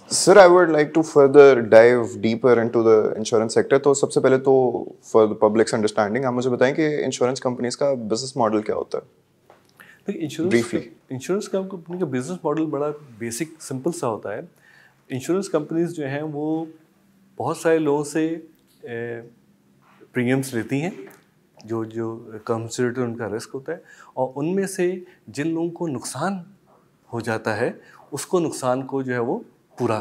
Sir, I would like to further dive deeper into the insurance sector. तो सबसे पहले तो for the public's understanding आप मुझे बताएं कि इंश्योरेंस कंपनीज का बिजनेस मॉडल क्या होता है देखिए ब्रीफली। इंश्योरेंस कंपनी का बिजनेस मॉडल बड़ा बेसिक सिंपल सा होता है। इंश्योरेंस कंपनीज जो हैं वो बहुत सारे लोगों से प्रीमियम्स लेती हैं, जो जो कंसिडरेटेड उनका रिस्क होता है, और उनमें से जिन लोगों को नुकसान हो जाता है उसको नुकसान को जो है वो पूरा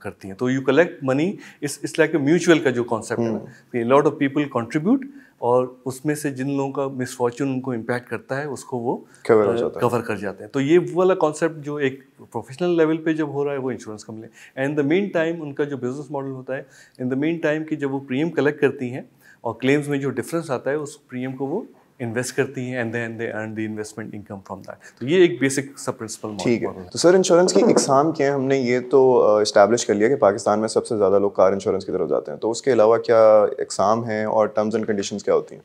करती हैं। तो you collect money, it's like a mutual का जो कॉन्सेप्ट है ना, लॉट ऑफ पीपल कंट्रीब्यूट, और उसमें से जिन लोगों का मिसफॉर्चून उनको इम्पैक्ट करता है उसको वो कवर हो जाता है। कवर कर जाते हैं। तो ये वो वाला कॉन्सेप्ट जो एक प्रोफेशनल लेवल पे जब हो रहा है वो insurance company, and the main time उनका जो बिजनेस मॉडल होता है, इन द मेन टाइम कि जब वो प्रीमियम कलेक्ट करती हैं और क्लेम्स में जो डिफरेंस आता है उस प्रीमियम को वो इन्वेस्ट करती हैं, and then they earn the investment income from that. तो ये एक बेसिक सा प्रिंसिपल ठीक मॉडल है, है। तो सर इंश्योरेंस की इकसाम क्या है? हमने ये तो इस्टेब्लिश कर लिया कि पाकिस्तान में सबसे ज़्यादा लोग कार इंश्योरेंस की तरफ जाते हैं, तो उसके अलावा क्या इकसाम हैं और टर्म्स एंड कंडीशंस क्या होती हैं?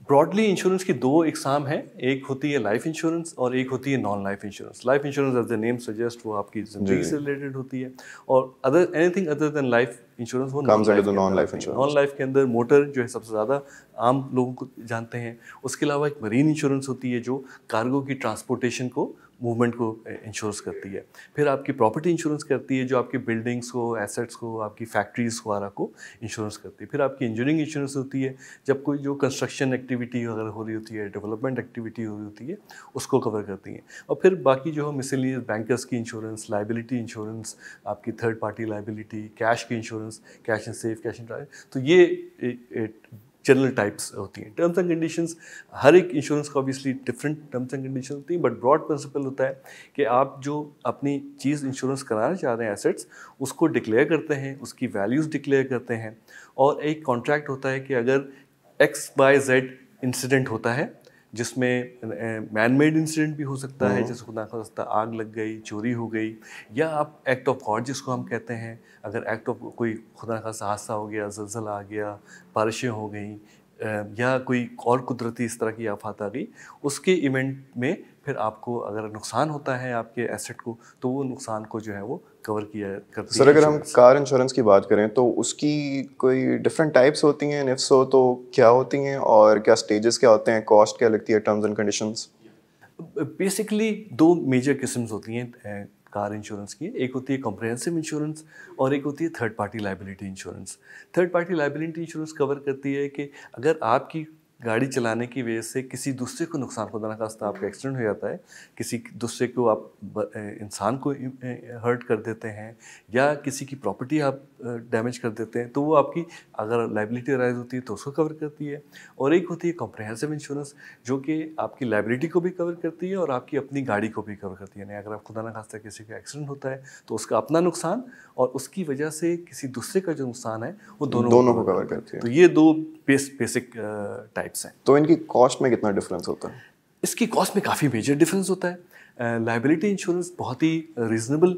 ब्रॉडली इंश्योरेंस की दो इकसाम हैं, एक होती है लाइफ इंश्योरेंस और एक होती है non life insurance. Life insurance as the name suggest वो आपकी जी जिंदगी जी, से रिलेटेड होती है, और other anything other than life insurance वो non comes under life the के नॉन अंदर लाइफ आती है। Non insurance. लाइफ के अंदर मोटर जो है सबसे ज़्यादा आम लोगों को जानते हैं। उसके अलावा एक मरीन इंश्योरेंस होती है जो कार्गो की ट्रांसपोर्टेशन को, मूवमेंट को इंश्योरेंस करती है। फिर आपकी प्रॉपर्टी इंश्योरेंस करती है जो आपकी बिल्डिंग्स को, एसेट्स को, आपकी फैक्ट्रीज वगैरह को इंश्योरेंस करती है। फिर आपकी इंजीनियरिंग इंश्योरेंस होती है जब कोई जो कंस्ट्रक्शन एक्टिविटी अगर हो रही होती है, डेवलपमेंट एक्टिविटी हो रही होती है, उसको कवर करती हैं। और फिर बाकी जो मिसलेनियस बैंकर्स की इंश्योरेंस, लाइबिलिटी इंश्योरेंस, आपकी थर्ड पार्टी लाइबिलिटी, कैश की insurance, cash and safe, cash and drive, तो ये जनरल टाइप्स होती हैं। टर्म्स एंड कंडीशंस, हर एक इंश्योरेंस का obviously different terms and condition होती हैं, बट ब्रॉड प्रिंसिपल होता है कि आप जो अपनी चीज़ इंश्योरेंस कराना चाह रहे हैं, एसेट्स, उसको डिक्लेयर करते हैं, उसकी वैल्यूज़ डिक्लेयर करते हैं, और एक कॉन्ट्रैक्ट होता है कि अगर एक्स वाई जेड इंसिडेंट होता है, जिसमें मैन मेड इंसिडेंट भी हो सकता है, जैसे खुदा ना खास्ता आग लग गई, चोरी हो गई, या आप एक्ट ऑफ गॉड जिसको हम कहते हैं, अगर एक्ट ऑफ कोई खुदा ना खास्ता हादसा हो गया, जलजला आ गया, बारिशें हो गई, या कोई और कुदरती इस तरह की आफत आ गई, उसके इवेंट में फिर आपको अगर नुकसान होता है आपके एसेट को, तो वो नुकसान को जो है वो कवर किया करती सर है अगर हम इंश्योरेंस। कार इंश्योरेंस की बात करें तो उसकी कोई डिफरेंट टाइप्स होती हैं, इफ सो तो क्या होती हैं और क्या स्टेजेस क्या होते हैं, कॉस्ट क्या लगती है, टर्म्स एंड कंडीशंस? बेसिकली दो मेजर किस्म्स होती हैं कार इंश्योरेंस की। एक होती है कॉम्प्रिहेंसिव इंश्योरेंस और एक होती है third party liability insurance. Third party liability insurance cover करती है कि अगर आपकी गाड़ी चलाने की वजह से किसी दूसरे को नुकसान, खुदा ना खास्ता आपका एक्सीडेंट हो जाता है, किसी दूसरे को आप इंसान को हर्ट कर देते हैं, या किसी की प्रॉपर्टी आप डैमेज कर देते हैं, तो वो आपकी अगर लाइबिलिटी अराइज होती है तो उसको कवर करती है। और एक होती है कॉम्प्रिहेंसिव इंश्योरेंस जो कि आपकी लाइबिलिटी को भी कवर करती है और आपकी अपनी गाड़ी को भी कवर करती है। यानी अगर आप खुदा ना खास्ता किसी का एक्सीडेंट होता है तो उसका अपना नुकसान और उसकी वजह से किसी दूसरे का जो नुकसान है वो दोनों दोनों को को कवर कवर करती है। करती है। तो ये दो बेसिक टाइप्स हैं। तो इनकी कॉस्ट में कितना डिफरेंस होता है? इसकी कॉस्ट में काफ़ी मेजर डिफरेंस होता है। लाइबिलिटी इंश्योरेंस बहुत ही रीज़नेबल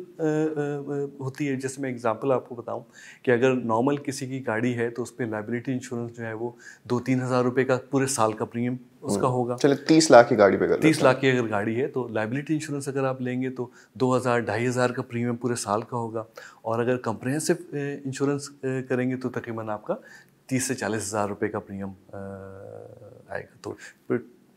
होती है। जैसे मैं एग्जांपल आपको बताऊं कि अगर नॉर्मल किसी की गाड़ी है तो उस पर लाइबिलिटी इंश्योरेंस जो है वो 2-3 हज़ार रुपये का पूरे साल का प्रीमियम उसका होगा। चलिए 30 लाख की गाड़ी पे कर लेते 30 हैं। लाख की अगर गाड़ी है तो लाइबिलिटी इंश्योरेंस अगर आप लेंगे तो 2,000-2,500 का प्रीमियम पूरे साल का होगा। और अगर कंप्रहेंसिव इंश्योरेंस करेंगे तो तकरीबन आपका 30 से 40 हज़ार रुपये का प्रीमियम आएगा। तो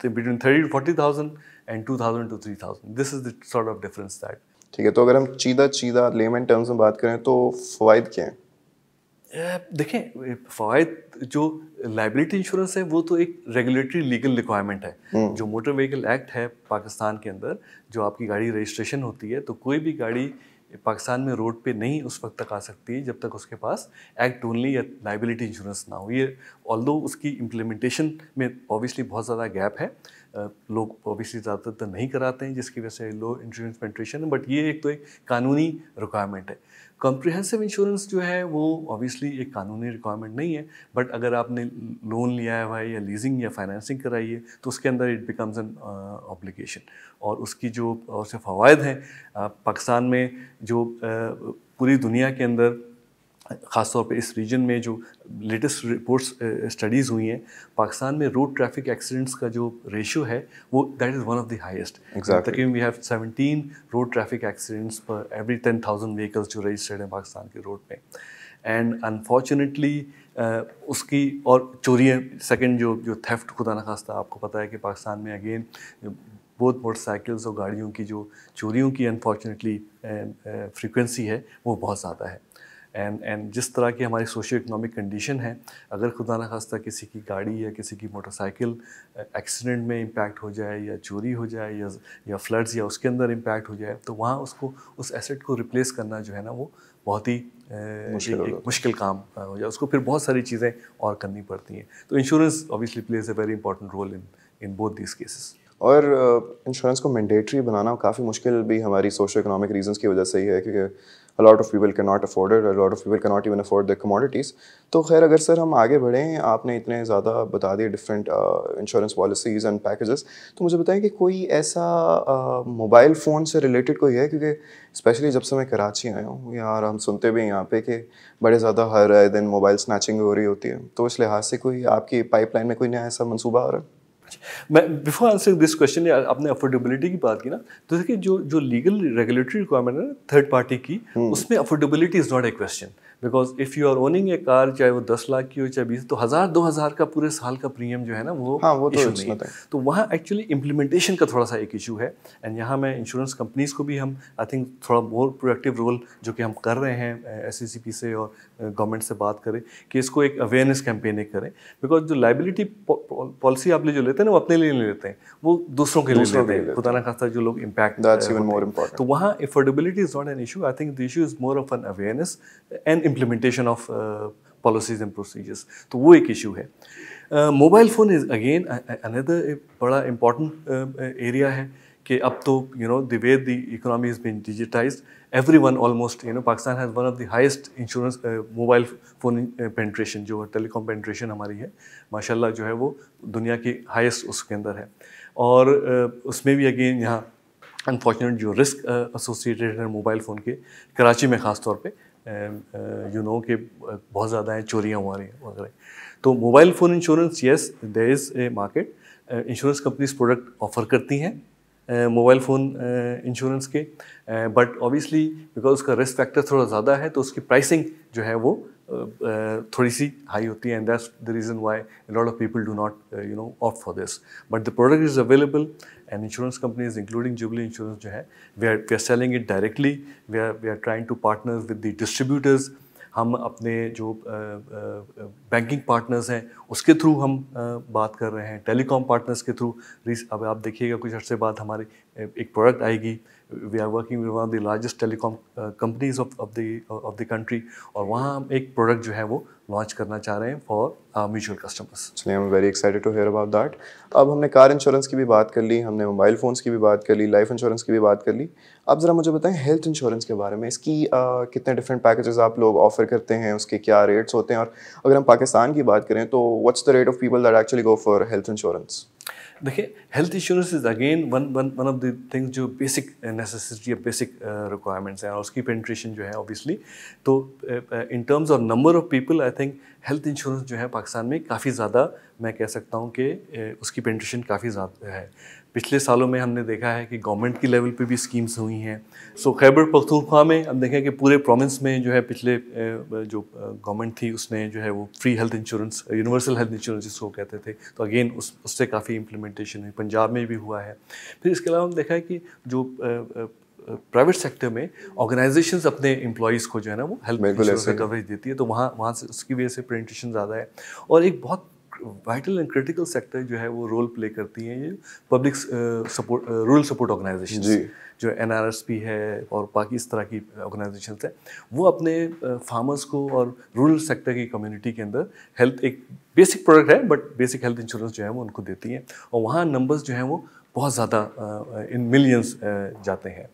between 30 to 40,000 and 2,000 to 3,000, this is the sort of difference that. ठीक है, तो अगर हम सीधा सीधा लेमन टर्म्स में बात करें तो फ़वाइद क्या हैं? देखें, फ़वाइद जो लाइबिलिटी इंश्योरेंस है वो तो एक रेगुलेटरी लीगल रिक्वायरमेंट है। जो मोटर व्हीकल एक्ट है पाकिस्तान के अंदर, जो आपकी गाड़ी रजिस्ट्रेशन होती है, तो कोई भी गाड़ी पाकिस्तान में रोड पे नहीं उस वक्त तक आ सकती जब तक उसके पास एक्ट ओनली या लाइबिलिटी इंश्योरेंस ना हो। ये ऑल्दो उसकी इम्प्लीमेंटेशन में ऑब्वियसली बहुत ज़्यादा गैप है, लोग ऑब्वियसली ज़्यादातर नहीं कराते हैं जिसकी वजह से लो इंश्योरेंस पेंट्रेशन है, बट ये एक तो एक कानूनी रिक्वायरमेंट है। कॉम्प्रिहेंसिव इंश्योरेंस जो है वो ऑब्वियसली एक कानूनी रिक्वायरमेंट नहीं है, बट अगर आपने लोन लिया है भाई या लीजिंग या फाइनेंसिंग कराई है तो उसके अंदर इट बिकम्स एन ऑब्लिगेशन। और उसकी जो और से फ़वाइद हैं पाकिस्तान में, जो पूरी दुनिया के अंदर ख़ासतौर पे इस रीजन में जो लेटेस्ट रिपोर्ट्स स्टडीज़ हुई हैं, पाकिस्तान में रोड ट्रैफिक एक्सीडेंट्स का जो रेशियो है वो that is one of the highest. तकरीबन we have 17 road traffic accidents per every 10,000 vehicles जो रजिस्टर्ड हैं पाकिस्तान के रोड पे। एंड अनफॉर्चुनेटली उसकी और चोरियाँ, सेकंड जो थेफ्ट, खुदा न खास्ता आपको पता है कि पाकिस्तान में अगेन बहुत मोटरसाइकिल्स और गाड़ियों की जो चोरियों की अनफॉर्चुनेटली फ्रीक्वेंसी है वो बहुत ज़्यादा है। एंड जिस तरह की हमारी सोशियो इकोनॉमिक कंडीशन है, अगर खुदा न खास्ता किसी की गाड़ी या किसी की मोटरसाइकिल एक्सीडेंट में इम्पैक्ट हो जाए या चोरी हो जाए या फ्लड्स या उसके अंदर इम्पैक्ट हो जाए, तो वहाँ उसको उस एसेट को रिप्लेस करना जो है ना वो बहुत ही एक मुश्किल काम हो जाए, उसको फिर बहुत सारी चीज़ें और करनी पड़ती हैं। तो insurance obviously plays a very important role in both these cases. और इंश्योरेंस को मैंडेटरी बनाना काफ़ी मुश्किल भी हमारी सोशो इकोनॉमिक रीजंस की वजह से ही है, क्योंकि a lot of people cannot afford it, a lot of people cannot even afford the commodities। तो खैर, अगर सर हम आगे बढ़ें, आपने इतने ज़्यादा बता दिए different insurance policies and packages, तो मुझे बताएं कि कोई ऐसा मोबाइल फ़ोन से रिलेटेड कोई है, क्योंकि स्पेशली जब से मैं कराची आया हूँ यार, हम सुनते भी हैं यहाँ पे कि बड़े ज़्यादा हर आए दिन मोबाइल स्नैचिंग हो रही होती है, तो इस लिहाज से कोई आपकी पाइपलाइन में कोई नया ऐसा मंसूबा आ रहा है? मैं बिफोर आंसरिंग दिस क्वेश्चन, आपने अफोर्डेबिलिटी की बात की ना, तो देखिए जो लीगल रेगुलेटरी रिक्वायरमेंट है थर्ड पार्टी की, उसमें affordability is not a question, because if you are owning a car, चाहे वो 10 लाख की हो चाहे 20, तो 1,000-2,000 का पूरे साल का प्रीमियम जो है ना वो इशू नहीं है। तो वहाँ एक्चुअली इम्प्लीमेंटेशन का थोड़ा सा एक इशू है। एंड यहाँ मैं इंश्योरेंस कंपनीज़ को भी हम आई थिंक थोड़ा मोर प्रोएक्टिव रोल जो कि हम कर रहे हैं SECP से और गवर्नमेंट से बात करें कि इसको एक अवेयरनेस कैंपेन एक करें, बिकॉज जो लाइबिलिटी पॉलिसी आप जो लेते हैं ना वो अपने लिए नहीं लेते हैं, वो दूसरों के लिए लेते हैं, खुदा ना खास्ता जो लोग इम्पैक्ट। तो वहाँ affordability is not an issue. I think the issue is more of an awareness and implementation of policies and procedures, तो वो एक इशू है। Mobile phone is again another बड़ा इम्पॉर्टेंट एरिया है कि अब तो the way the economy is been digitized, everyone almost, Pakistan has one of the highest insurance mobile phone penetration, जो टेलीकॉम पेंट्रेशन हमारी है माशाल्लाह जो है वो दुनिया की हाईएस्ट उसके अंदर है। और उसमें भी अगेन यहाँ अनफॉर्चुनेट जो रिस्क एसोसिएटेड है मोबाइल फ़ोन के, कराची में ख़ास तौर पे के बहुत ज़्यादा हैं, चोरियाँ हो रही हैं वगैरह। तो mobile phone insurance, yes there is a market, insurance companies product offer करती हैं मोबाइल फ़ोन इंश्योरेंस के, बट ऑब्वियसली बिकॉज उसका रिस्क फैक्टर थोड़ा ज़्यादा है तो उसकी प्राइसिंग जो है वो थोड़ी सी हाई होती है, and that's the reason why a lot of people do not opt for this, but the product is available and insurance companies including Jubilee insurance जो है we are selling it directly, we are trying to partner with the distributors. हम अपने जो banking partners हैं उसके through हम बात कर रहे हैं, टेलीकॉम पार्टनर्स के थ्रू। अब आप देखिएगा कुछ अर्से बाद हमारी एक प्रोडक्ट आएगी, we are working with one of the largest telecom companies of the country, और वहाँ हम एक प्रोडक्ट जो है वो लॉन्च करना चाह रहे हैं फॉर म्यूचुअल कस्टमर्स। चलिए, I am very excited to hear about that. अब हमने कार इंश्योरेंस की भी बात कर ली, हमने मोबाइल फ़ोन्स की भी बात कर ली, लाइफ इंश्योरेंस की भी बात कर ली। अब ज़रा मुझे बताएं हेल्थ इंश्योरेंस के बारे में, इसकी कितने डिफरेंट पैकेजेस आप लोग ऑफर करते हैं, उसके क्या रेट्स होते हैं, और अगर हम पाकिस्तान की बात करें तो what's the rate of people that actually go for health insurance? देखिए, health insurance is again one of the things जो बेसिक नेसेसिटी या बेसिक रिक्वायरमेंट्स हैं, और उसकी पेंट्रेशन जो है ऑब्वियसली, तो in terms of number of people I think health insurance जो है पाकिस्तान में काफ़ी ज़्यादा, मैं कह सकता हूँ कि उसकी पेंट्रेशन काफ़ी ज़्यादा है। पिछले सालों में हमने देखा है कि गवर्नमेंट की लेवल पे भी स्कीम्स हुई हैं। सो खैबर पख्तूनख्वा में हम देखें कि पूरे प्रोविंस में जो है पिछले जो गवर्नमेंट थी उसने जो है वो free health insurance, universal health insurance जिसको कहते थे, तो अगेन उससे काफ़ी इम्प्लीमेंटेशन हुई, पंजाब में भी हुआ है। फिर इसके अलावा हम देखा है कि जो प्राइवेट सेक्टर में ऑर्गेनाइजेशंस अपने एम्प्लॉयज़ को जो है ना वो हेल्थ इंश्योरेंस का कवरेज देती है, तो वहाँ से उसकी वजह से पेंट्रेशन ज़्यादा है। और एक बहुत वाइटल एंड क्रिटिकल सेक्टर जो है वो रोल प्ले करती हैं ये public support, rural support organisations, जो NRSP है और बाकी इस तरह की ऑर्गेनाइजेशंस हैं, वो अपने फार्मर्स को और रूरल सेक्टर की कम्युनिटी के अंदर हेल्थ, एक बेसिक प्रोडक्ट है बट बेसिक हेल्थ इंश्योरेंस जो है वो उनको देती हैं, और वहाँ नंबर्स जो हैं वो बहुत ज़्यादा इन मिलियंस जाते हैं।